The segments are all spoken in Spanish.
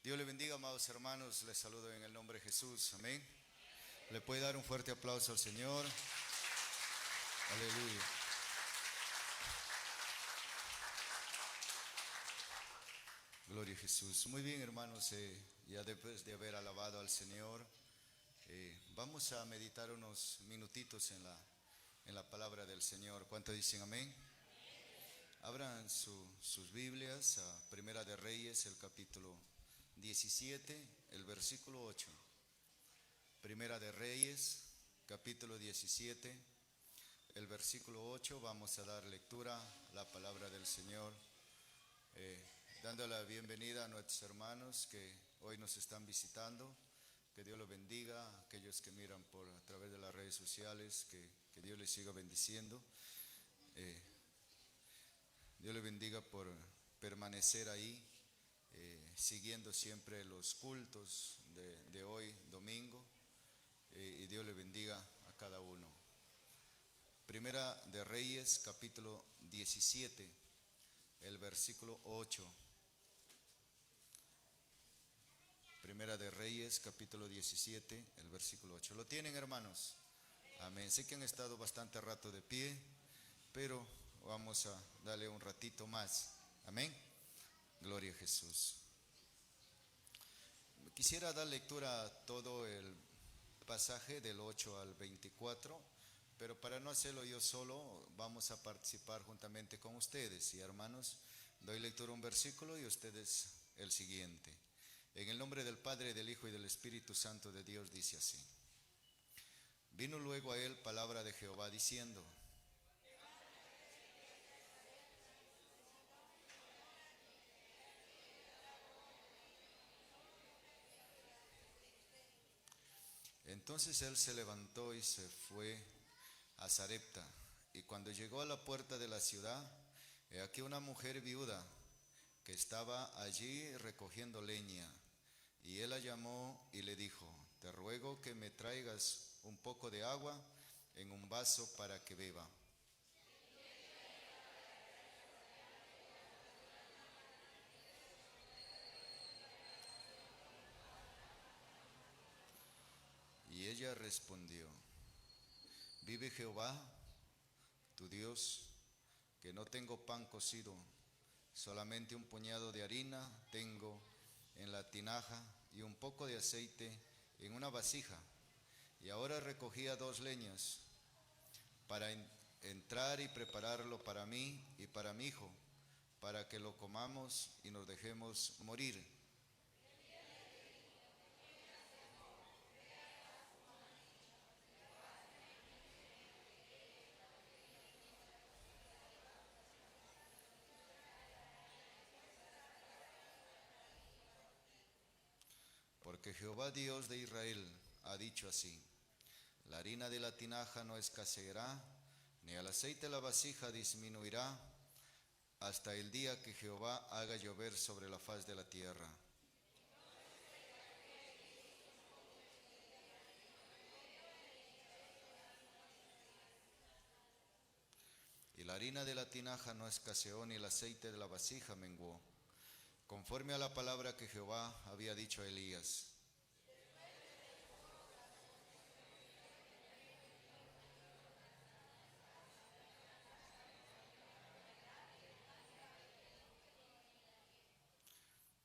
Dios le bendiga, amados hermanos. Les saludo en el nombre de Jesús. Amén. Le puede dar un fuerte aplauso al Señor. Aleluya. Gloria a Jesús. Muy bien, hermanos. Ya después de haber alabado al Señor, vamos a meditar unos minutitos en la palabra del Señor. ¿Cuántos dicen amén? Abran sus Biblias a Primera de Reyes, el capítulo 17, el versículo 8. Primera de Reyes, capítulo 17, el versículo 8. Vamos a dar lectura a la palabra del Señor, dando la bienvenida a nuestros hermanos que hoy nos están visitando. Que Dios los bendiga. A aquellos que miran a través de las redes sociales, que Dios les siga bendiciendo. Dios les bendiga por permanecer ahí, siguiendo siempre los cultos de hoy, domingo, y Dios les bendiga a cada uno. Primera de Reyes, capítulo 17, el versículo 8. Primera de Reyes, capítulo 17, el versículo 8. ¿Lo tienen, hermanos? Amén. Sé que han estado bastante rato de pie, pero vamos a darle un ratito más. Amén. Gloria a Jesús. Quisiera dar lectura a todo el pasaje del 8 al 24, pero para no hacerlo yo solo, vamos a participar juntamente con ustedes. Y hermanos, doy lectura a un versículo y ustedes el siguiente. En el nombre del Padre, del Hijo y del Espíritu Santo de Dios, dice así. Vino luego a él palabra de Jehová diciendo: Entonces él se levantó y se fue a Sarepta, y cuando llegó a la puerta de la ciudad, he aquí una mujer viuda que estaba allí recogiendo leña, y él la llamó y le dijo: te ruego que me traigas un poco de agua en un vaso para que beba. Y ella respondió: vive Jehová, tu Dios, que no tengo pan cocido, solamente un puñado de harina tengo en la tinaja y un poco de aceite en una vasija. Y ahora recogía 2 leñas para entrar y prepararlo para mí y para mi hijo, para que lo comamos y nos dejemos morir. Porque Jehová Dios de Israel ha dicho así: la harina de la tinaja no escaseará, ni el aceite de la vasija disminuirá, hasta el día que Jehová haga llover sobre la faz de la tierra. Y la harina de la tinaja no escaseó, ni el aceite de la vasija menguó, conforme a la palabra que Jehová había dicho a Elías.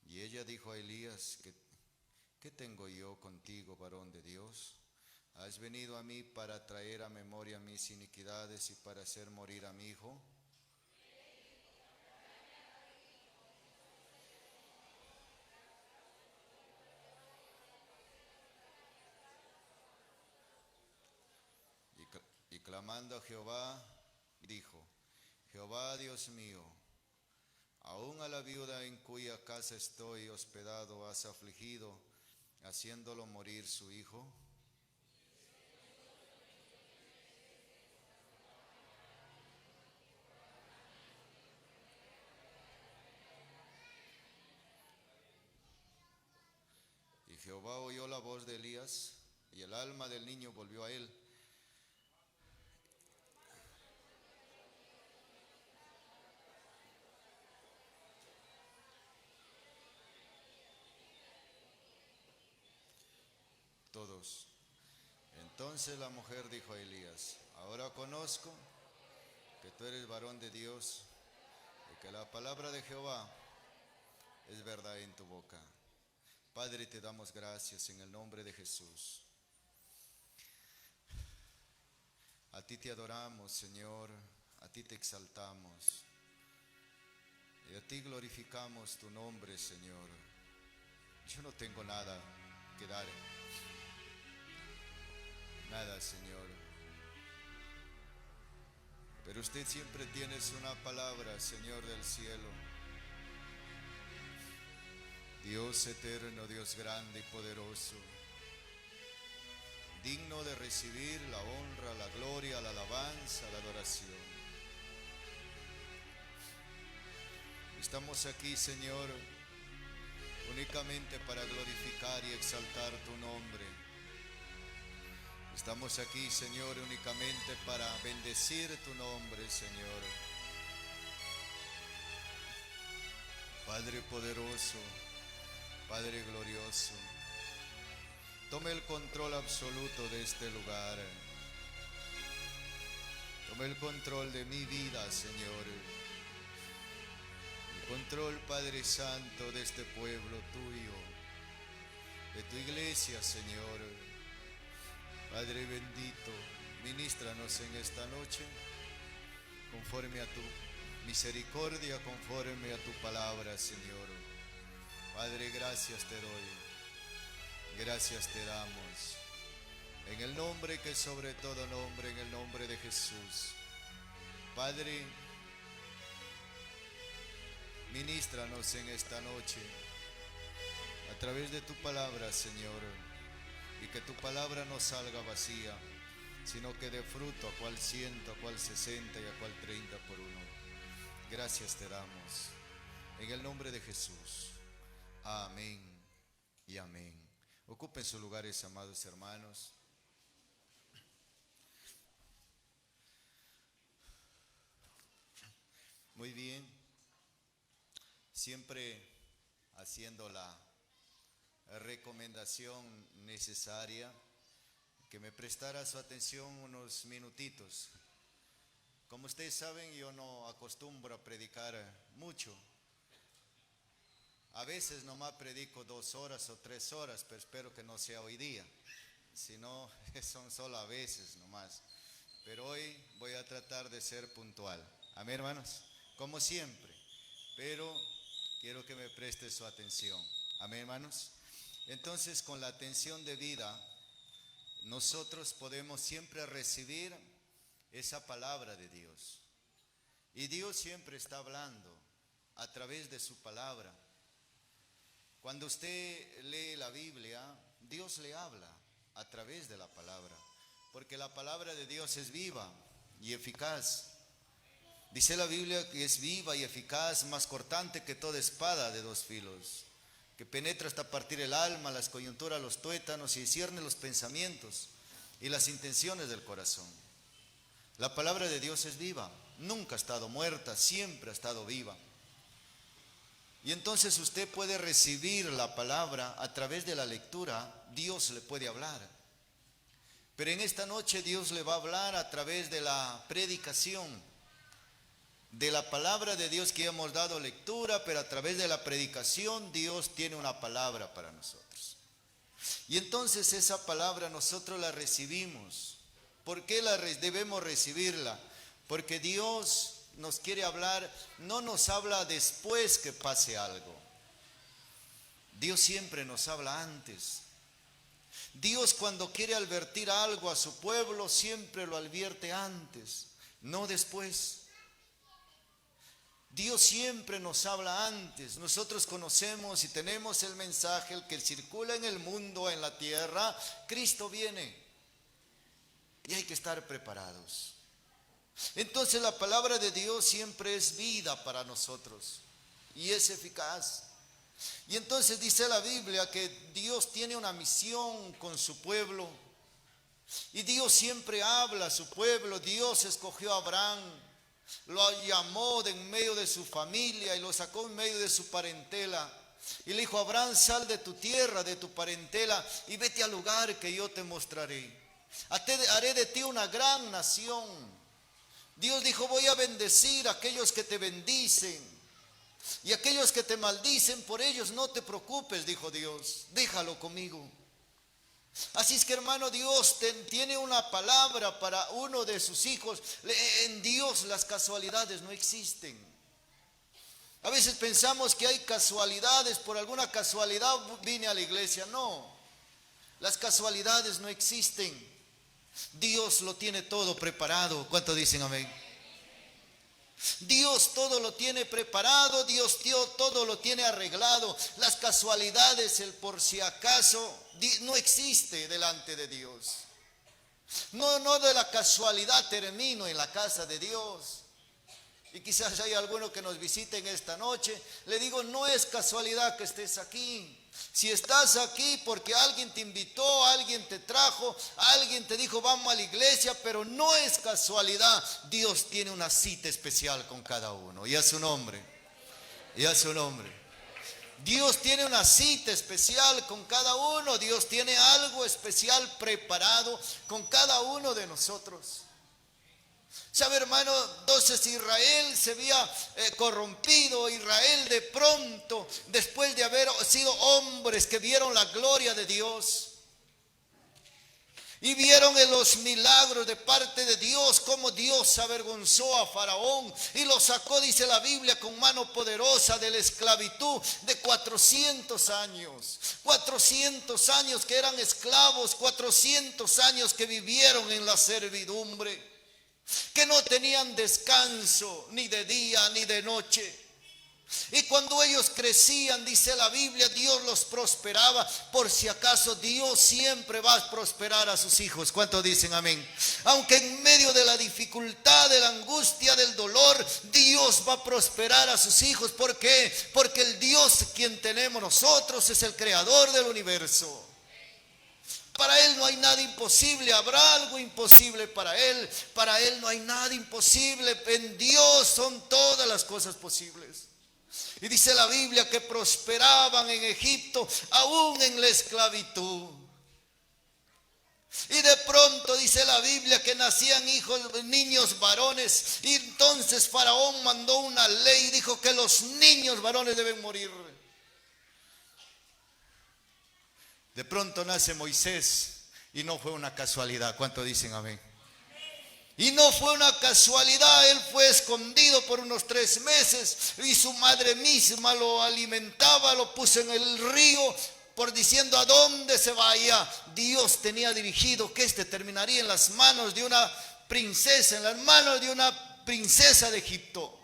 Y ella dijo a Elías: ¿Qué tengo yo contigo, varón de Dios? ¿Has venido a mí para traer a memoria mis iniquidades y para hacer morir a mi hijo? Y clamando a Jehová, dijo: Jehová Dios mío, aún a la viuda en cuya casa estoy hospedado has afligido, haciéndolo morir su hijo. Y Jehová oyó la voz de Elías, y el alma del niño volvió a él. nosotros. Entonces la mujer dijo a Elías: ahora conozco que tú eres varón de Dios y que la palabra de Jehová es verdad en tu boca. Padre, te damos gracias en el nombre de Jesús. A ti te adoramos, Señor, a ti te exaltamos y a ti glorificamos tu nombre, Señor. Yo no tengo nada que dar, nada, Señor, pero usted siempre tienes una palabra, Señor del cielo. Dios eterno, Dios grande y poderoso, digno de recibir la honra, la gloria, la alabanza, la adoración. Estamos aquí, Señor, únicamente para glorificar y exaltar tu nombre. Estamos aquí, Señor, únicamente para bendecir tu nombre, Señor. Padre poderoso, Padre glorioso, tome el control absoluto de este lugar. Tome el control de mi vida, Señor. El control, Padre Santo, de este pueblo tuyo, de tu iglesia, Señor. Padre bendito, ministranos en esta noche conforme a tu misericordia, conforme a tu palabra, Señor. Padre, gracias te doy, gracias te damos, en el nombre que sobre todo nombre, en el nombre de Jesús. Padre, ministranos en esta noche a través de tu palabra, Señor, y que tu palabra no salga vacía, sino que dé fruto, a cual 100, a cual 60 y a cual 30 por uno. Gracias te damos, en el nombre de Jesús. Amén y amén. Ocupen sus lugares, amados hermanos. Muy bien. Siempre haciendo la recomendación necesaria, que me prestara su atención unos minutitos. Como ustedes saben, yo no acostumbro a predicar mucho. A veces nomás predico 2 horas o 3 horas, pero espero que no sea hoy día. Si no, son solo a veces nomás. Pero hoy voy a tratar de ser puntual. Amén, hermanos, como siempre. Pero quiero que me preste su atención. Amén, hermanos. Entonces, con la atención debida, nosotros podemos siempre recibir esa palabra de Dios. Y Dios siempre está hablando a través de su palabra. Cuando usted lee la Biblia, Dios le habla a través de la palabra, porque la palabra de Dios es viva y eficaz. Dice la Biblia que es viva y eficaz, más cortante que toda espada de 2 filos, que penetra hasta partir el alma, las coyunturas, los tuétanos, y discierne los pensamientos y las intenciones del corazón. La palabra de Dios es viva, nunca ha estado muerta, siempre ha estado viva. Y entonces usted puede recibir la palabra a través de la lectura. Dios le puede hablar. Pero en esta noche Dios le va a hablar a través de la predicación, de la palabra de Dios que hemos dado lectura, pero a través de la predicación Dios tiene una palabra para nosotros. Y entonces esa palabra nosotros la recibimos. ¿Por qué debemos recibirla? Porque Dios nos quiere hablar, no nos habla después que pase algo. Dios siempre nos habla antes. Dios, cuando quiere advertir algo a su pueblo, siempre lo advierte antes, no después. Dios siempre nos habla antes. Nosotros conocemos y tenemos el mensaje, el que circula en el mundo, en la tierra. Cristo viene y hay que estar preparados. Entonces la palabra de Dios siempre es vida para nosotros y es eficaz. Y entonces dice la Biblia que Dios tiene una misión con su pueblo, y Dios siempre habla a su pueblo. Dios escogió a Abraham, lo llamó de en medio de su familia y lo sacó en medio de su parentela, Y le dijo: Abraham, sal de tu tierra, de tu parentela, y vete al lugar que yo te mostraré. Haré de ti una gran nación. Dios dijo: voy a bendecir a aquellos que te bendicen, y aquellos que te maldicen, por ellos no te preocupes, dijo Dios, déjalo conmigo. Así es que, hermano, Dios tiene una palabra para uno de sus hijos. En Dios las casualidades no existen. A veces pensamos que hay casualidades, por alguna casualidad vine a la iglesia. No, las casualidades no existen. Dios lo tiene todo preparado. ¿Cuántos dicen amén? Dios todo lo tiene preparado, Dios todo lo tiene arreglado. Las casualidades, el por si acaso, no existe delante de Dios. No de la casualidad termino en la casa de Dios. Y quizás hay alguno que nos visiten esta noche. Le digo, no es casualidad que estés aquí. Si estás aquí porque alguien te invitó, alguien te trajo, alguien te dijo vamos a la iglesia, pero no es casualidad. Dios tiene una cita especial con cada uno. Y a su nombre. Y a su nombre. Dios tiene una cita especial con cada uno. Dios tiene algo especial preparado con cada uno de nosotros. ¿Sabe, hermano? Entonces Israel se había corrompido. Israel de pronto, después de haber sido hombres que vieron la gloria de Dios y vieron en los milagros de parte de Dios, cómo Dios avergonzó a Faraón y lo sacó, dice la Biblia, con mano poderosa de la esclavitud de 400 años. 400 años que eran esclavos, 400 años que vivieron en la servidumbre, que no tenían descanso ni de día ni de noche. Y cuando ellos crecían, dice la Biblia, Dios los prosperaba. Por si acaso, Dios siempre va a prosperar a sus hijos. ¿Cuántos dicen amén? Aunque en medio de la dificultad, de la angustia, del dolor, Dios va a prosperar a sus hijos. ¿Por qué? Porque el Dios quien tenemos nosotros es el creador del universo. Para Él no hay nada imposible. ¿Habrá algo imposible para Él? Para Él no hay nada imposible. En Dios son todas las cosas posibles. Y dice la Biblia que prosperaban en Egipto, aún en la esclavitud. Y de pronto dice la Biblia que nacían niños varones. Y entonces Faraón mandó una ley y dijo que los niños varones deben morir. De pronto nace Moisés y no fue una casualidad. ¿Cuánto dicen amén? Y no fue una casualidad. Él fue escondido por unos 3 meses y su madre misma lo alimentaba, lo puso en el río por diciendo a dónde se vaya. Dios tenía dirigido que terminaría en las manos de una princesa, en las manos de una princesa de Egipto.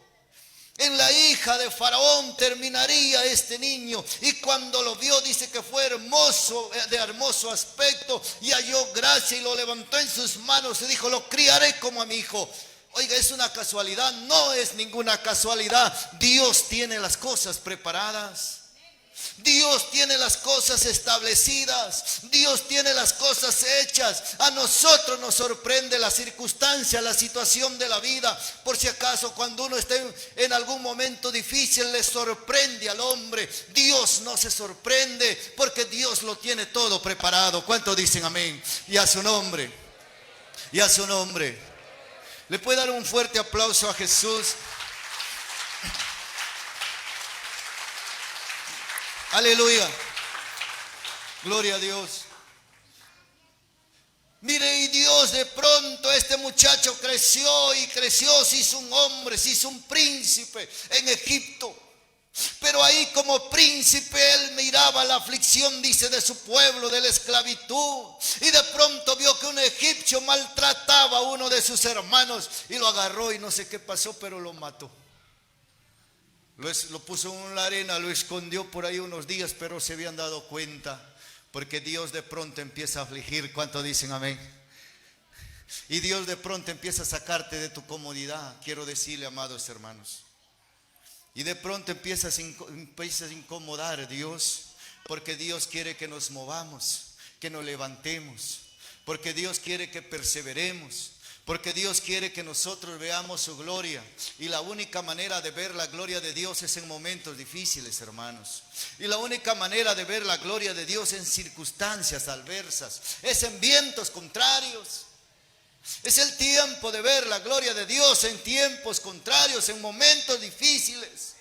En la hija de Faraón terminaría este niño. Y cuando lo vio, dice que fue hermoso, de hermoso aspecto, y halló gracia y lo levantó en sus manos y dijo: lo criaré como a mi hijo. Oiga, ¿es una casualidad? No es ninguna casualidad. Dios tiene las cosas preparadas. Dios tiene las cosas establecidas. Dios tiene las cosas hechas. A nosotros nos sorprende la circunstancia, la situación de la vida. Por si acaso cuando uno está en algún momento difícil, le sorprende al hombre. Dios no se sorprende porque Dios lo tiene todo preparado. ¿Cuántos dicen amén? Y a su nombre. Y a su nombre. ¿Le puede dar un fuerte aplauso a Jesús? Aleluya. Gloria a Dios. Mire, y Dios de pronto, este muchacho creció y creció, se hizo un hombre, se hizo un príncipe en Egipto. Pero ahí como príncipe él miraba la aflicción, dice, de su pueblo, de la esclavitud. Y de pronto vio que un egipcio maltrataba a uno de sus hermanos y lo agarró y no sé qué pasó, pero lo mató. Lo puso en la arena, lo escondió por ahí unos días, pero se habían dado cuenta, porque Dios de pronto empieza a afligir. ¿Cuánto dicen amén? Y Dios de pronto empieza a sacarte de tu comodidad, quiero decirle, amados hermanos. Y de pronto empiezas a incomodar a Dios, porque Dios quiere que nos movamos, que nos levantemos, porque Dios quiere que perseveremos. Porque Dios quiere que nosotros veamos su gloria. Y la única manera de ver la gloria de Dios es en momentos difíciles, hermanos. Y la única manera de ver la gloria de Dios es en circunstancias adversas. Es en vientos contrarios. Es el tiempo de ver la gloria de Dios en tiempos contrarios, en momentos difíciles.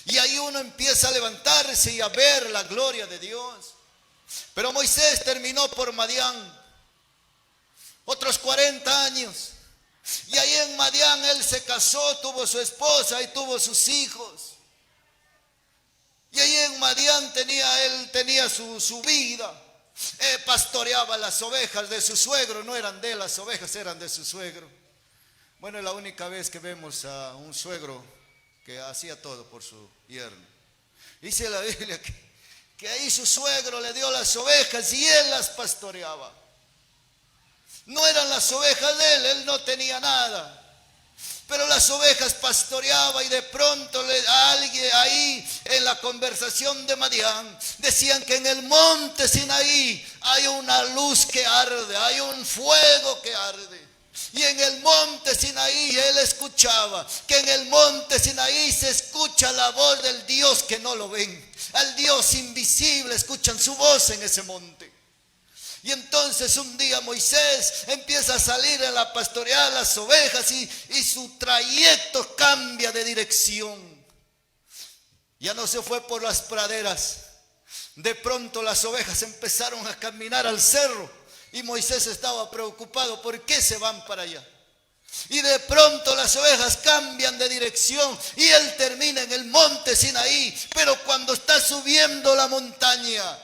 Y ahí uno empieza a levantarse y a ver la gloria de Dios. Pero Moisés terminó por Madián. Otros 40 años. Y ahí en Madián él se casó, tuvo su esposa y tuvo sus hijos. Y ahí en Madián él tenía su vida. Pastoreaba las ovejas de su suegro. No eran de él, las ovejas eran de su suegro. Bueno, es la única vez que vemos a un suegro que hacía todo por su yerno. Dice la Biblia que ahí su suegro le dio las ovejas y él las pastoreaba. No eran las ovejas de él no tenía nada. Pero las ovejas pastoreaba y de pronto alguien ahí en la conversación de Madián decían que en el monte Sinaí hay una luz que arde, hay un fuego que arde. Y en el monte Sinaí él escuchaba que en el monte Sinaí se escucha la voz del Dios que no lo ven. Al Dios invisible escuchan su voz en ese monte. Y entonces un día Moisés empieza a salir a la pastorear las ovejas y su trayecto cambia de dirección. Ya no se fue por las praderas. De pronto las ovejas empezaron a caminar al cerro y Moisés estaba preocupado. ¿Por qué se van para allá? Y de pronto las ovejas cambian de dirección y él termina en el monte Sinaí. Pero cuando está subiendo la montaña,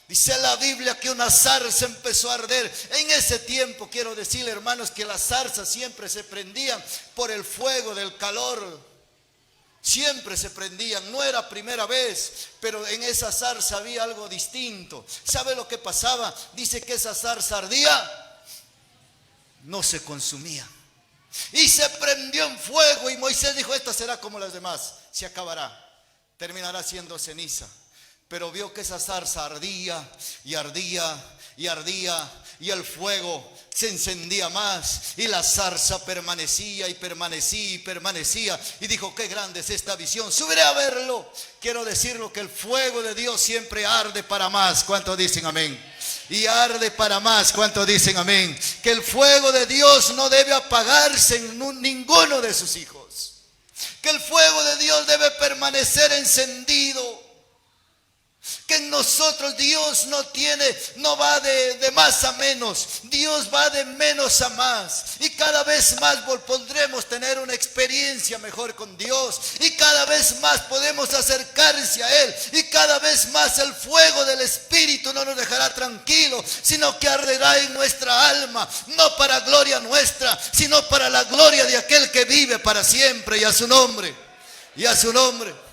dice la Biblia que una zarza empezó a arder. En ese tiempo quiero decirle, hermanos, que las zarzas siempre se prendían por el fuego del calor. Siempre se prendían, no era primera vez, pero en esa zarza había algo distinto. ¿Sabe lo que pasaba? Dice que esa zarza ardía, no se consumía. Y se prendió en fuego y Moisés dijo, esta será como las demás, se acabará, terminará siendo ceniza. Pero vio que esa zarza ardía y ardía y ardía y el fuego se encendía más y la zarza permanecía y permanecía y permanecía. Y dijo, qué grande es esta visión, subiré a verlo. Quiero decirlo que el fuego de Dios siempre arde para más. ¿Cuántos dicen amén? Y arde para más. ¿Cuántos dicen amén? Que el fuego de Dios no debe apagarse en ninguno de sus hijos. Que el fuego de Dios debe permanecer encendido. Que en nosotros Dios no va de más a menos. Dios va de menos a más. Y cada vez más podremos tener una experiencia mejor con Dios. Y cada vez más podemos acercarse a Él. Y cada vez más el fuego del Espíritu no nos dejará tranquilos, sino que arderá en nuestra alma. No para gloria nuestra, sino para la gloria de aquel que vive para siempre. Y a su nombre. Y a su nombre.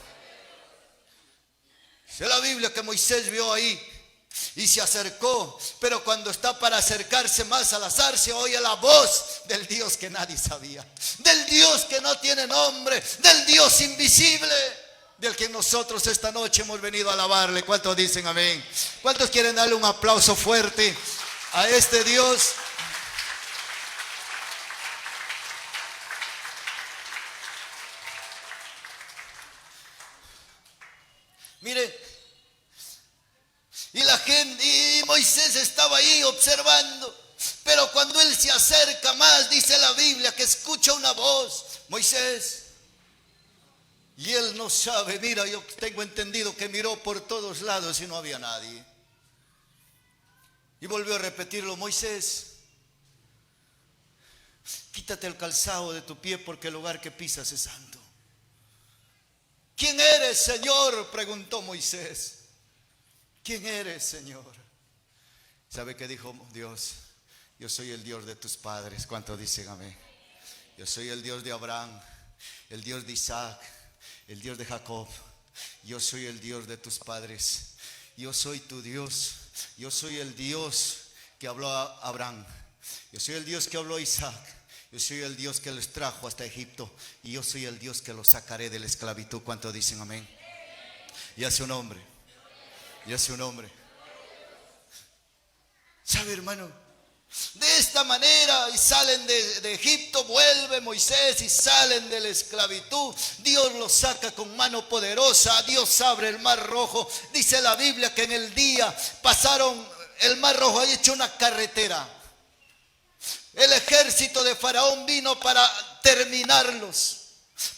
Dice la Biblia que Moisés vio ahí y se acercó, pero cuando está para acercarse más a la zarza, oye la voz del Dios que nadie sabía, del Dios que no tiene nombre, del Dios invisible, del que nosotros esta noche hemos venido a alabarle. ¿Cuántos dicen amén? ¿Cuántos quieren darle un aplauso fuerte a este Dios? Mire, y la gente, y Moisés estaba ahí observando, pero cuando él se acerca más, dice la Biblia que escucha una voz, Moisés, y él no sabe. Mira, yo tengo entendido que miró por todos lados y no había nadie, y volvió a repetirlo, Moisés, quítate el calzado de tu pie porque el lugar que pisas es santo. ¿Quién eres, Señor?, preguntó Moisés. ¿Quién eres, Señor? ¿Sabe qué dijo Dios? Yo soy el Dios de tus padres. ¿Cuántos dicen amén? Yo soy el Dios de Abraham, el Dios de Isaac, el Dios de Jacob. Yo soy el Dios de tus padres. Yo soy tu Dios. Yo soy el Dios que habló a Abraham. Yo soy el Dios que habló a Isaac. Yo soy el Dios que los trajo hasta Egipto. Y yo soy el Dios que los sacaré de la esclavitud. ¿Cuántos dicen amén? Y a su nombre. Y a su nombre. ¿Sabe, hermano? De esta manera, y salen de Egipto, vuelve Moisés y salen de la esclavitud. Dios los saca con mano poderosa, Dios abre el mar rojo. Dice la Biblia que en el día pasaron el mar rojo, hay hecho una carretera. El ejército de Faraón vino para terminarlos,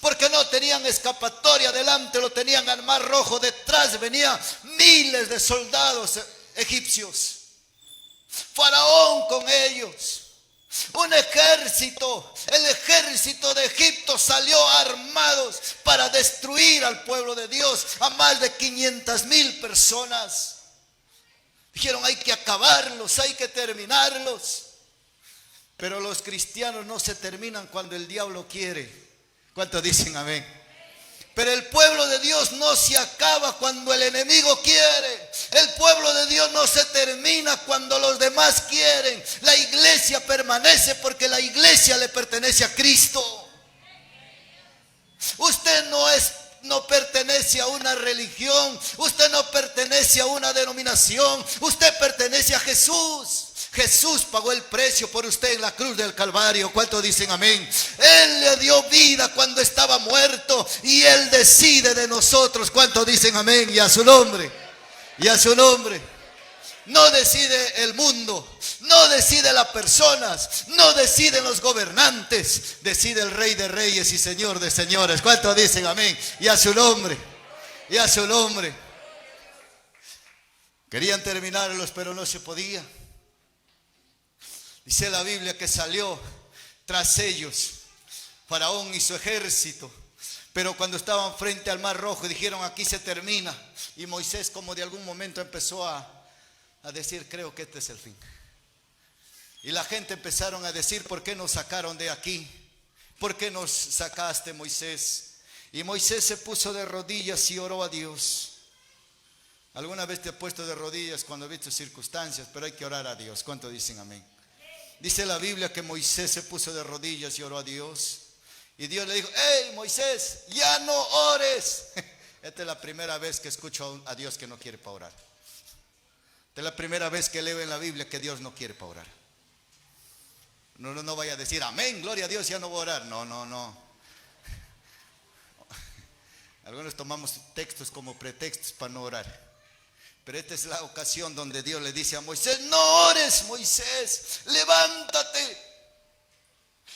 porque no tenían escapatoria. Delante lo tenían al mar rojo, detrás venían miles de soldados egipcios. Faraón con ellos, un ejército, el ejército de Egipto salió armados para destruir al pueblo de Dios, a más de 500,000 personas. Dijeron: hay que acabarlos, hay que terminarlos. Pero los cristianos no se terminan cuando el diablo quiere. ¿Cuántos dicen amén? Pero el pueblo de Dios no se acaba cuando el enemigo quiere. El pueblo de Dios no se termina cuando los demás quieren. La iglesia permanece porque la iglesia le pertenece a Cristo. Usted no pertenece a una religión. Usted no pertenece a una denominación. Usted pertenece a Jesús. Jesús pagó el precio por usted en la cruz del Calvario. ¿Cuántos dicen amén? Él le dio vida cuando estaba muerto y Él decide de nosotros. ¿Cuántos dicen amén? Y a su nombre. Y a su nombre. No decide el mundo, no decide las personas, no deciden los gobernantes. Decide el Rey de Reyes y Señor de Señores. ¿Cuántos dicen amén? Y a su nombre. Y a su nombre. Querían terminarlos, pero no se podía. Dice la Biblia que salió tras ellos Faraón y su ejército. Pero cuando estaban frente al mar rojo dijeron: aquí se termina. Y Moisés, como de algún momento, empezó a decir: creo que este es el fin. Y la gente empezaron a decir: ¿por qué nos sacaron de aquí? ¿Por qué nos sacaste, Moisés? Y Moisés se puso de rodillas y oró a Dios. ¿Alguna vez te has puesto de rodillas cuando has visto circunstancias? Pero hay que orar a Dios. ¿Cuántos dicen amén? Dice la Biblia que Moisés se puso de rodillas y oró a Dios. Y Dios le dijo: hey Moisés, ya no ores. Esta es la primera vez que escucho a Dios que no quiere para orar. Esta es la primera vez que leo en la Biblia que Dios no quiere para orar. No vaya a decir: amén, gloria a Dios, ya no voy a orar. No. Algunos tomamos textos como pretextos para no orar. Pero esta es la ocasión donde Dios le dice a Moisés: no ores, Moisés, levántate.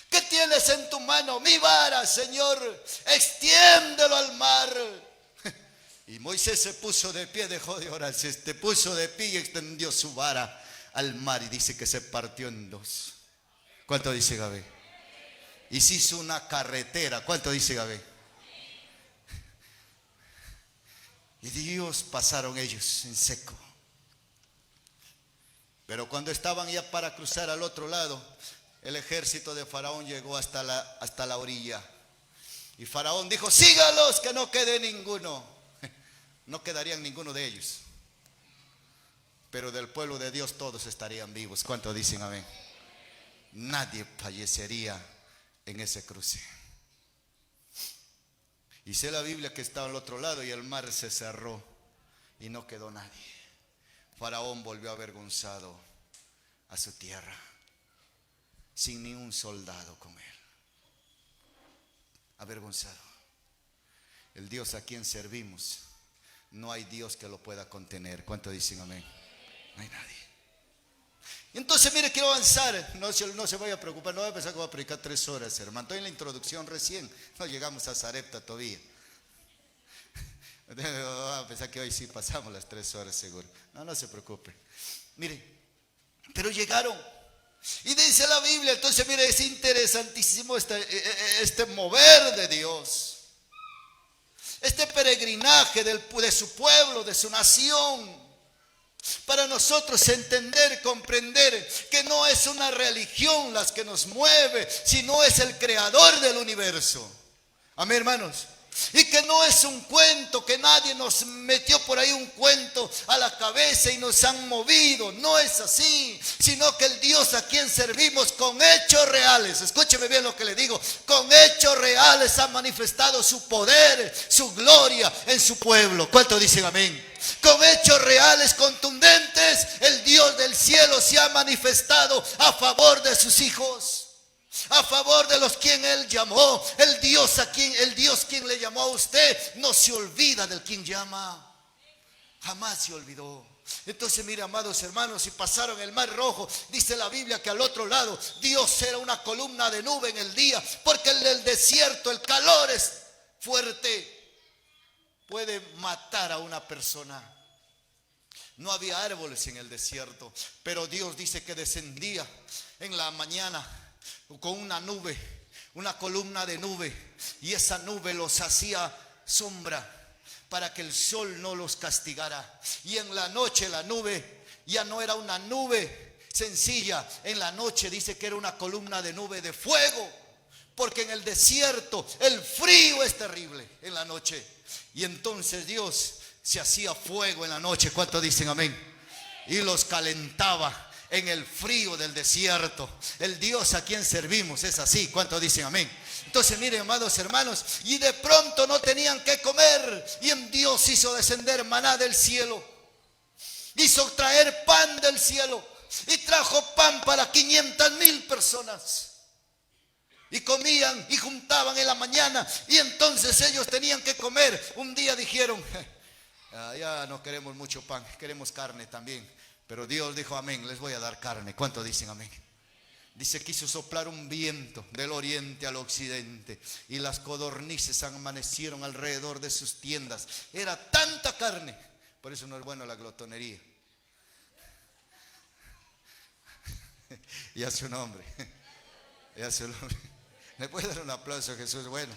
¿Qué tienes en tu mano? Mi vara, Señor, extiéndelo al mar. Y Moisés se puso de pie, dejó de orar, se puso de pie y extendió su vara al mar y dice que se partió en dos. ¿Cuánto dice Gabe? Y se hizo una carretera. ¿Cuánto dice Gabe? Y Dios pasaron ellos en seco. Pero cuando estaban ya para cruzar al otro lado, el ejército de Faraón llegó hasta la orilla. Y Faraón dijo: sígalos, que no quede ninguno. No quedarían ninguno de ellos. Pero del pueblo de Dios todos estarían vivos. ¿Cuántos dicen amén? Nadie fallecería en ese cruce. Dice la Biblia que estaba al otro lado y el mar se cerró y no quedó nadie. Faraón volvió avergonzado a su tierra, sin ni un soldado con él. Avergonzado. El Dios a quien servimos, no hay Dios que lo pueda contener. ¿Cuántos dicen amén? No hay nadie. Y entonces, mire, quiero avanzar. No se vaya a preocupar. No voy a pensar que voy a predicar 3 horas, hermano. Estoy en la introducción recién. No llegamos a Sarepta todavía. Voy a pensar que hoy sí pasamos las 3 horas seguro. No se preocupe. Mire, pero llegaron. Y dice la Biblia, entonces mire, es interesantísimo este mover de Dios. Este peregrinaje de su pueblo, de su nación. Para nosotros entender, comprender que no es una religión las que nos mueve, sino es el creador del universo. Amén, hermanos. Y que no es un cuento, que nadie nos metió por ahí un cuento a la cabeza y nos han movido. No es así, sino que el Dios a quien servimos con hechos reales, escúcheme bien lo que le digo, con hechos reales ha manifestado su poder, su gloria en su pueblo. ¿Cuántos dicen amén? Con hechos reales, contundentes, el Dios del cielo se ha manifestado a favor de sus hijos, a favor de los quien Él llamó. El Dios quien le llamó a usted no se olvida del quien llama. Jamás se olvidó. Entonces mire, amados hermanos, si pasaron el mar rojo, dice la Biblia que al otro lado Dios era una columna de nube en el día, porque en el desierto el calor es fuerte, puede matar a una persona. No había árboles en el desierto, pero Dios dice que descendía en la mañana con una nube, una columna de nube, y esa nube los hacía sombra para que el sol no los castigara. Y en la noche la nube ya no era una nube sencilla, en la noche dice que era una columna de nube de fuego, porque en el desierto el frío es terrible en la noche. Y entonces Dios se hacía fuego en la noche. ¿Cuántos dicen amén? Y los calentaba en el frío del desierto. El Dios a quien servimos es así. ¿Cuántos dicen amén? Entonces miren, amados hermanos, y de pronto no tenían que comer, y en Dios hizo descender maná del cielo, hizo traer pan del cielo, y trajo pan para 500,000 personas. Y comían y juntaban en la mañana, y entonces ellos tenían que comer. Un día dijeron, ya no queremos mucho pan, queremos carne también. Pero Dios dijo, amén, les voy a dar carne. ¿Cuántos dicen amén? Dice, quiso soplar un viento del oriente al occidente, y las codornices amanecieron alrededor de sus tiendas. Era tanta carne. Por eso no es bueno la glotonería. Y a su nombre. Y a su nombre. ¿Le puede dar un aplauso a Jesús? Bueno.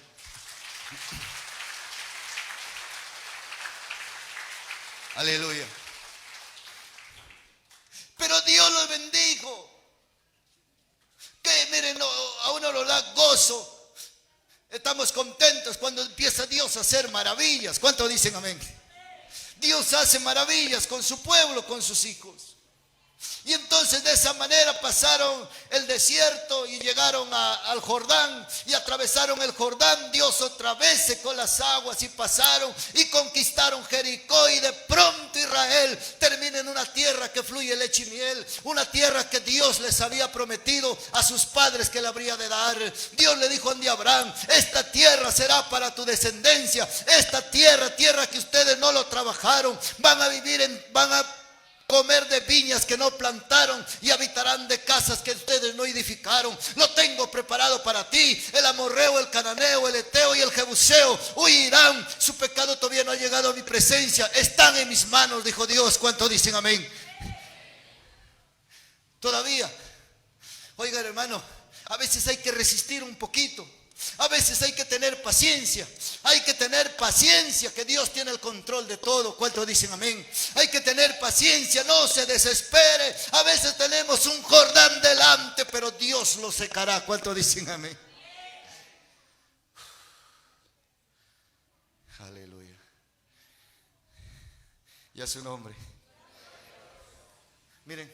Aleluya. Pero Dios los bendijo. Que miren, a uno lo da gozo. Estamos contentos cuando empieza Dios a hacer maravillas. ¿Cuántos dicen amén? Dios hace maravillas con su pueblo, con sus hijos. Y entonces de esa manera pasaron el desierto y llegaron al Jordán, y atravesaron el Jordán. Dios otra vez secó las aguas y pasaron y conquistaron Jericó, y de pronto Israel termina en una tierra que fluye leche y miel, una tierra que Dios les había prometido a sus padres que le habría de dar. Dios le dijo a Abraham, esta tierra será para tu descendencia, esta tierra que ustedes no lo trabajaron, van a comer de viñas que no plantaron, y habitarán de casas que ustedes no edificaron. Lo tengo preparado para ti. El amorreo, el cananeo, el eteo y el jebuseo huirán. Su pecado todavía no ha llegado a mi presencia. Están en mis manos, dijo Dios. ¿Cuántos dicen amén? Todavía. Oigan, hermano, a veces hay que resistir un poquito. A veces hay que tener paciencia. Hay que tener paciencia, que Dios tiene el control de todo. ¿Cuántos dicen amén? Hay que tener paciencia, no se desespere. A veces tenemos un Jordán delante, pero Dios lo secará. ¿Cuántos dicen amén? Aleluya. Y a su nombre. Miren,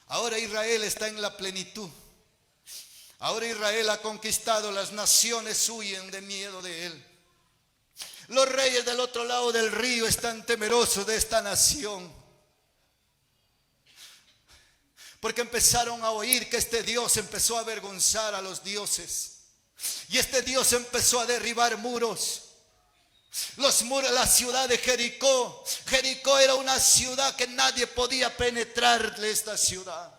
ahora Israel está en la plenitud. Ahora Israel ha conquistado, las naciones huyen de miedo de él. Los reyes del otro lado del río están temerosos de esta nación, porque empezaron a oír que este Dios empezó a avergonzar a los dioses, y este Dios empezó a derribar muros. Los muros, la ciudad de Jericó. Jericó era una ciudad que nadie podía penetrarle, esta ciudad.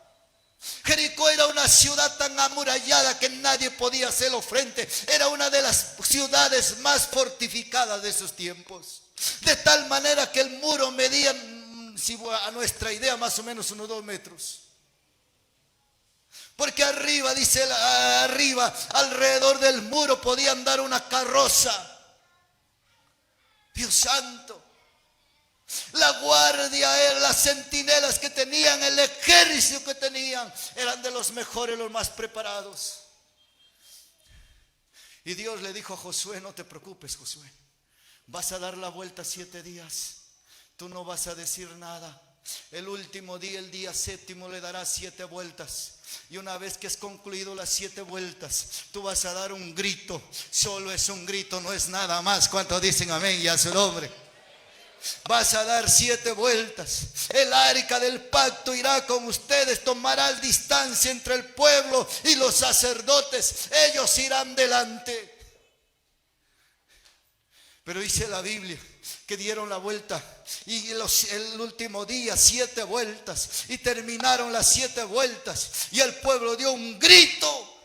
Jericó era una ciudad tan amurallada que nadie podía hacerlo frente. Era una de las ciudades más fortificadas de esos tiempos, de tal manera que el muro medía, si a nuestra idea, más o menos unos 2 metros. Porque arriba, dice, arriba, alrededor del muro podía andar una carroza. Dios santo. La guardia, las centinelas que tenían, el ejército que tenían, eran de los mejores, los más preparados. Y Dios le dijo a Josué: no te preocupes, Josué, vas a dar la vuelta 7 días. Tú no vas a decir nada. El último día, el día 7º, le darás 7 vueltas. Y una vez que has concluido las 7 vueltas, tú vas a dar un grito. Solo es un grito, no es nada más. ¿Cuántos dicen amén y a su nombre? Vas a dar 7 vueltas. El arca del pacto irá con ustedes. Tomarás distancia entre el pueblo y los sacerdotes. Ellos irán delante. Pero dice la Biblia que dieron la vuelta y el último día 7 vueltas, y terminaron las 7 vueltas y el pueblo dio un grito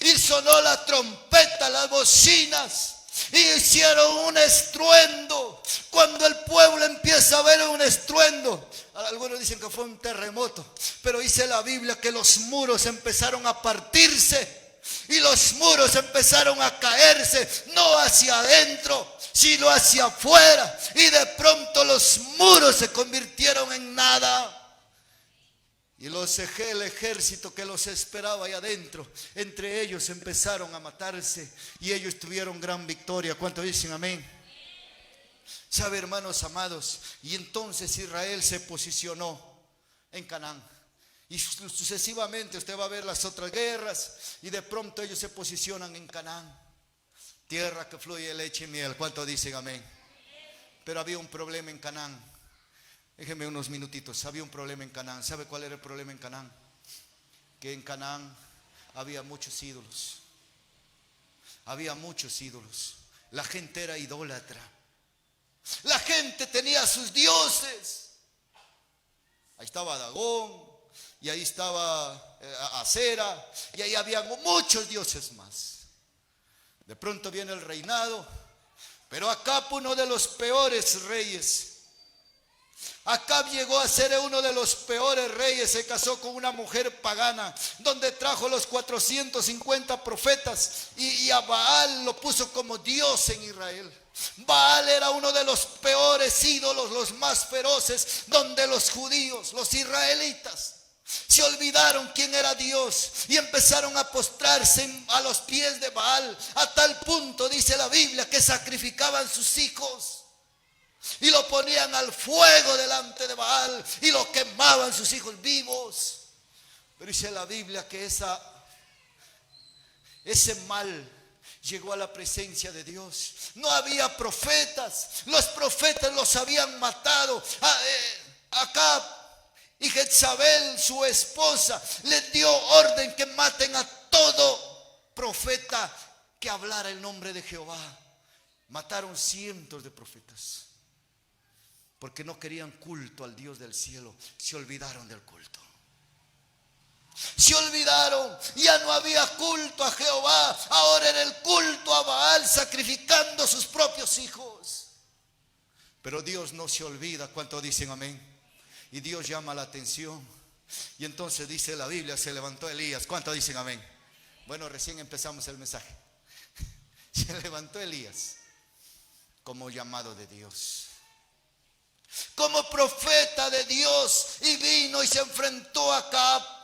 y sonó la trompeta, las bocinas, y hicieron un estruendo. Cuando el pueblo empieza a ver un estruendo, algunos dicen que fue un terremoto, pero dice la Biblia que los muros empezaron a partirse. Y los muros empezaron a caerse, no hacia adentro, sino hacia afuera. Y de pronto los muros se convirtieron en nada. Y el ejército que los esperaba ahí adentro, entre ellos empezaron a matarse. Y ellos tuvieron gran victoria. ¿Cuántos dicen amén? ¿Sabe, hermanos amados? Y entonces Israel se posicionó en Canaán. Y sucesivamente usted va a ver las otras guerras, y de pronto ellos se posicionan en Canaán, tierra que fluye leche y miel. ¿Cuántos dicen amén? Pero había un problema en Canaán. Déjenme unos minutitos. Había un problema en Canaán. ¿Sabe cuál era el problema en Canaán? Que en Canaán había muchos ídolos. Había muchos ídolos. La gente era idólatra. La gente tenía sus dioses. Ahí estaba Dagón, y ahí estaba Acera, y ahí había muchos dioses más. De pronto viene el reinado, pero Acab, uno de los peores reyes. Acab llegó a ser uno de los peores reyes. Se casó con una mujer pagana, donde trajo los 450 profetas, y a Baal lo puso como Dios en Israel. Baal era uno de los peores ídolos, los más feroces, donde los judíos, los israelitas, se olvidaron quién era Dios y empezaron a postrarse a los pies de Baal, a tal punto, dice la Biblia, que sacrificaban sus hijos y lo ponían al fuego delante de Baal y lo quemaban sus hijos vivos. Pero dice la Biblia que ese mal llegó a la presencia de Dios. No había profetas. Los profetas los habían matado. Acab y Jezabel, su esposa, les dio orden que maten a todo profeta que hablara el nombre de Jehová. Mataron cientos de profetas porque no querían culto al Dios del cielo. Se olvidaron del culto. Se olvidaron, ya no había culto a Jehová, ahora era el culto a Baal, sacrificando sus propios hijos. Pero Dios no se olvida. ¿Cuántos dicen amén? Y Dios llama la atención. Y entonces dice la Biblia, se levantó Elías. ¿Cuántos dicen amén? Bueno, recién empezamos el mensaje. Se levantó Elías como llamado de Dios, como profeta de Dios, y vino y se enfrentó a Acab,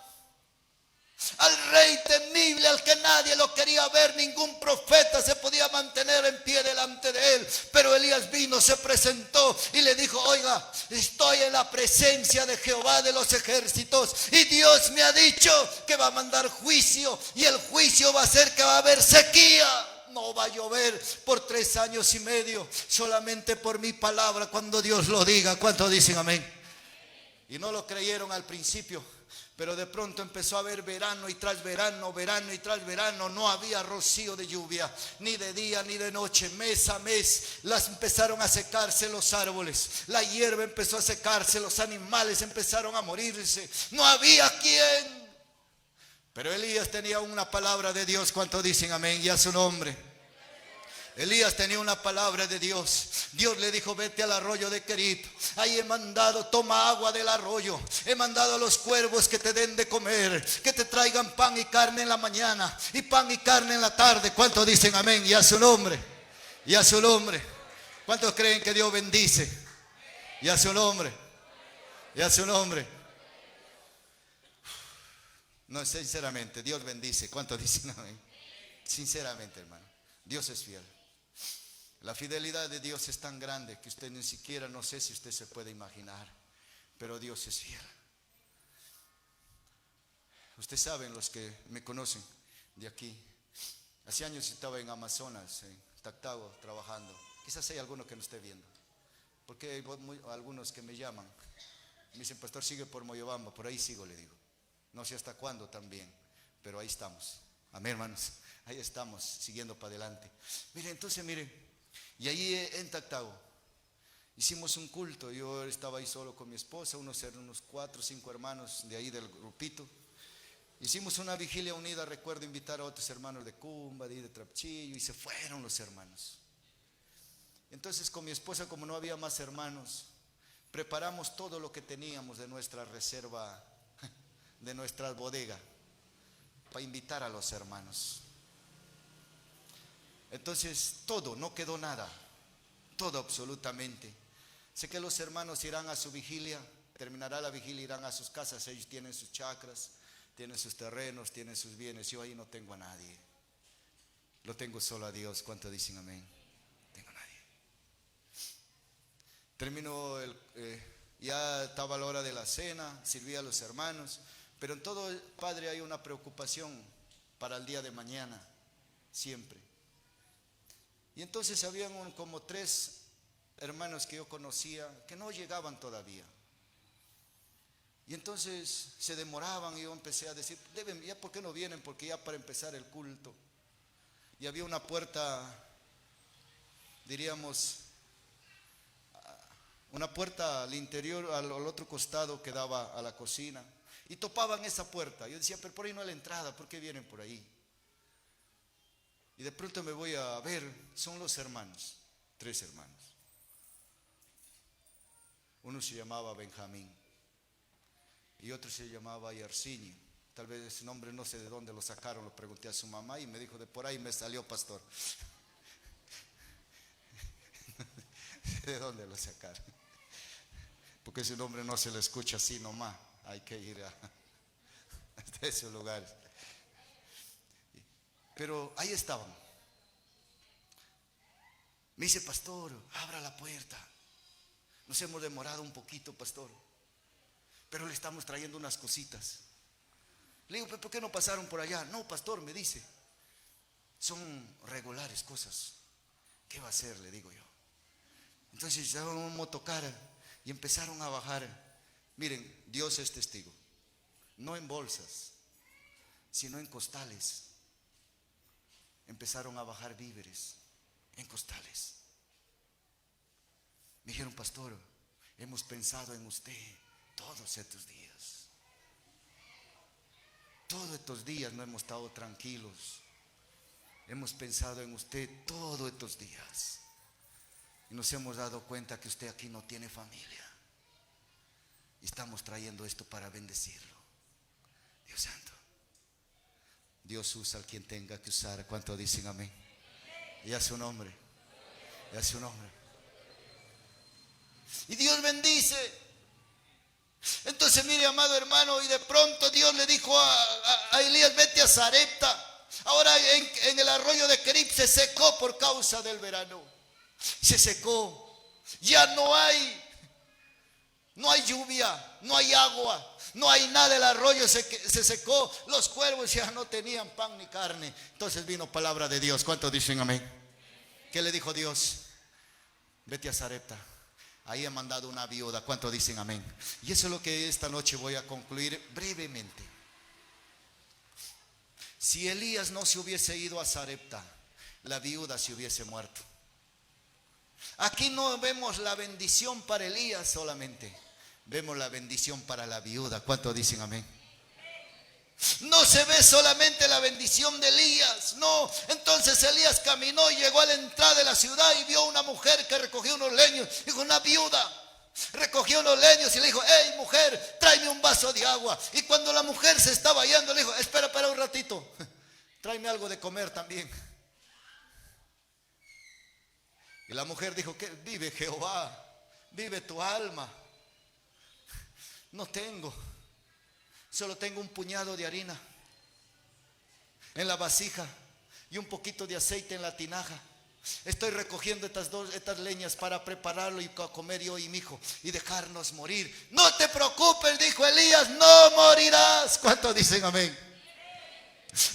al rey temible, al que nadie lo quería ver. Ningún profeta se podía mantener en pie delante de él. Pero Elías vino, se presentó y le dijo: oiga, estoy en la presencia de Jehová de los ejércitos, y Dios me ha dicho que va a mandar juicio, y el juicio va a ser que va a haber sequía. No va a llover por 3 años y medio, solamente por mi palabra, cuando Dios lo diga. ¿Cuántos dicen amén? Y no lo creyeron al principio, pero de pronto empezó a haber verano y tras verano, verano y tras verano. No había rocío de lluvia, ni de día ni de noche. Mes a mes empezaron a secarse los árboles, la hierba empezó a secarse, los animales empezaron a morirse. No había quien. Pero Elías tenía una palabra de Dios. ¿Cuántos dicen amén? Y a su nombre. Elías tenía una palabra de Dios. Dios le dijo: vete al arroyo de Querib. Ahí he mandado, toma agua del arroyo. He mandado a los cuervos que te den de comer, que te traigan pan y carne en la mañana y pan y carne en la tarde. ¿Cuántos dicen amén? Y a su nombre. Y a su nombre. ¿Cuántos creen que Dios bendice? Y a su nombre. Y a su nombre. No, sinceramente, Dios bendice. ¿Cuántos dicen amén? Sinceramente, hermano, Dios es fiel. La fidelidad de Dios es tan grande que usted ni siquiera, no sé si usted se puede imaginar, pero Dios es fiel. Ustedes saben, los que me conocen de aquí, hace años estaba en Amazonas, en Tactago, trabajando. Quizás hay alguno que no esté viendo, porque hay algunos que me llaman, me dicen: pastor, sigue por Moyobamba. Por ahí sigo, le digo. No sé hasta cuándo también, pero ahí estamos. Amén, hermanos, ahí estamos, siguiendo para adelante. Mire, entonces, mire, y ahí en Tactago hicimos un culto. Yo estaba ahí solo con mi esposa, unos 4 o 5 hermanos de ahí del grupito. Hicimos una vigilia unida. Recuerdo invitar a otros hermanos de Cumba, de Trapchillo, y se fueron los hermanos. Entonces, con mi esposa, como no había más hermanos, preparamos todo lo que teníamos de nuestra reserva, de nuestra bodega, para invitar a los hermanos. Entonces, todo, no quedó nada, todo absolutamente. Sé que los hermanos irán a su vigilia, terminará la vigilia, irán a sus casas. Ellos tienen sus chacras, tienen sus terrenos, tienen sus bienes. Yo ahí no tengo a nadie, lo tengo solo a Dios. ¿Cuánto dicen amén? No tengo a nadie. Terminó ya estaba la hora de la cena, servía a los hermanos. Pero en todo, Padre, hay una preocupación para el día de mañana, siempre. Y entonces habían como 3 hermanos que yo conocía que no llegaban todavía. Y entonces se demoraban, y yo empecé a decir: ya, ¿por qué no vienen? Porque ya para empezar el culto. Y había una puerta, diríamos, una puerta al interior, al otro costado, que daba a la cocina. Y topaban esa puerta. Yo decía: pero por ahí no hay la entrada, ¿por qué vienen por ahí? Y de pronto me voy a ver, son los hermanos, 3 hermanos. Uno se llamaba Benjamín y otro se llamaba Yarciño. Tal vez ese nombre no sé de dónde lo sacaron, lo pregunté a su mamá y me dijo: de por ahí me salió, pastor. ¿De dónde lo sacaron? Porque ese nombre no se le escucha así nomás, hay que ir hasta esos lugares. Pero ahí estaban. Me dice: pastor, abra la puerta. Nos hemos demorado un poquito, pastor, pero le estamos trayendo unas cositas. Le digo: ¿por qué no pasaron por allá? No, pastor, me dice, son regulares cosas. ¿Qué va a hacer?, le digo yo. Entonces estaban un motocar y empezaron a bajar. Miren, Dios es testigo. No en bolsas, sino en costales. Empezaron a bajar víveres en costales. Me dijeron: pastor, hemos pensado en usted todos estos días. Todos estos días no hemos estado tranquilos. Hemos pensado en usted todos estos días. Y nos hemos dado cuenta que usted aquí no tiene familia. Y estamos trayendo esto para bendecirlo. Dios santo. Dios usa al quien tenga que usar. ¿Cuánto dicen amén? Y a su nombre. Y a su nombre. Y Dios bendice. Entonces, mire, amado hermano, y de pronto Dios le dijo a Elías: vete a Sarepta. Ahora en el arroyo de Kerib se secó por causa del verano. Se secó. Ya no hay lluvia, no hay agua, no hay nada. El arroyo se secó. Los cuervos ya no tenían pan ni carne. Entonces vino palabra de Dios. ¿Cuántos dicen amén? ¿Qué le dijo Dios? Vete a Sarepta. Ahí he mandado una viuda. ¿Cuántos dicen amén? Y eso es lo que esta noche voy a concluir brevemente. Si Elías no se hubiese ido a Sarepta, la viuda se hubiese muerto. Aquí no vemos la bendición para Elías solamente, vemos la bendición para la viuda. ¿Cuántos dicen amén? No se ve solamente la bendición de Elías, no. Entonces Elías caminó y llegó a la entrada de la ciudad y vio una mujer que recogía unos leños. Dijo: una viuda. Recogió unos leños y le dijo: hey, mujer, tráeme un vaso de agua. Y cuando la mujer se estaba yendo, le dijo: espera un ratito, tráeme algo de comer también. Y la mujer dijo: ¿qué? Vive Jehová, vive tu alma. No tengo, solo tengo un puñado de harina en la vasija y un poquito de aceite en la tinaja. Estoy recogiendo estas leñas para prepararlo y comer yo y mi hijo y dejarnos morir. No te preocupes, dijo Elías, no morirás. ¿Cuántos dicen amén?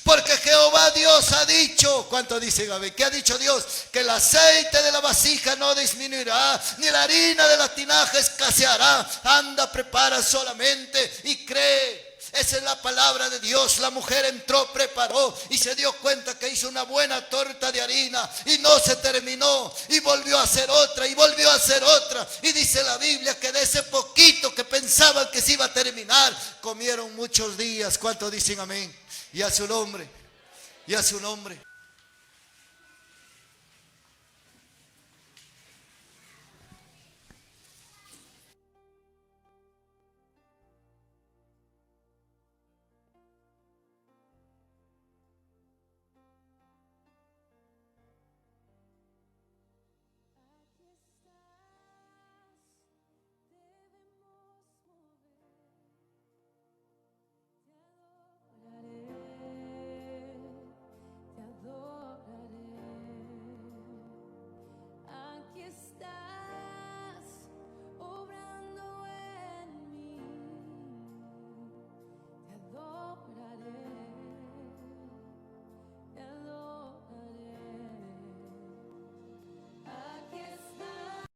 Porque Jehová Dios ha dicho, ¿cuánto dicen amén? ¿Qué ha dicho Dios? Que el aceite de la vasija no disminuirá, ni la harina de la tinaja escaseará. Anda, prepara solamente y cree. Esa es la palabra de Dios. La mujer entró, preparó y se dio cuenta que hizo una buena torta de harina y no se terminó, y volvió a hacer otra y volvió a hacer otra, y dice la Biblia que de ese poquito que pensaban que se iba a terminar, comieron muchos días. ¿Cuánto dicen amén? Y a su nombre, y a su nombre.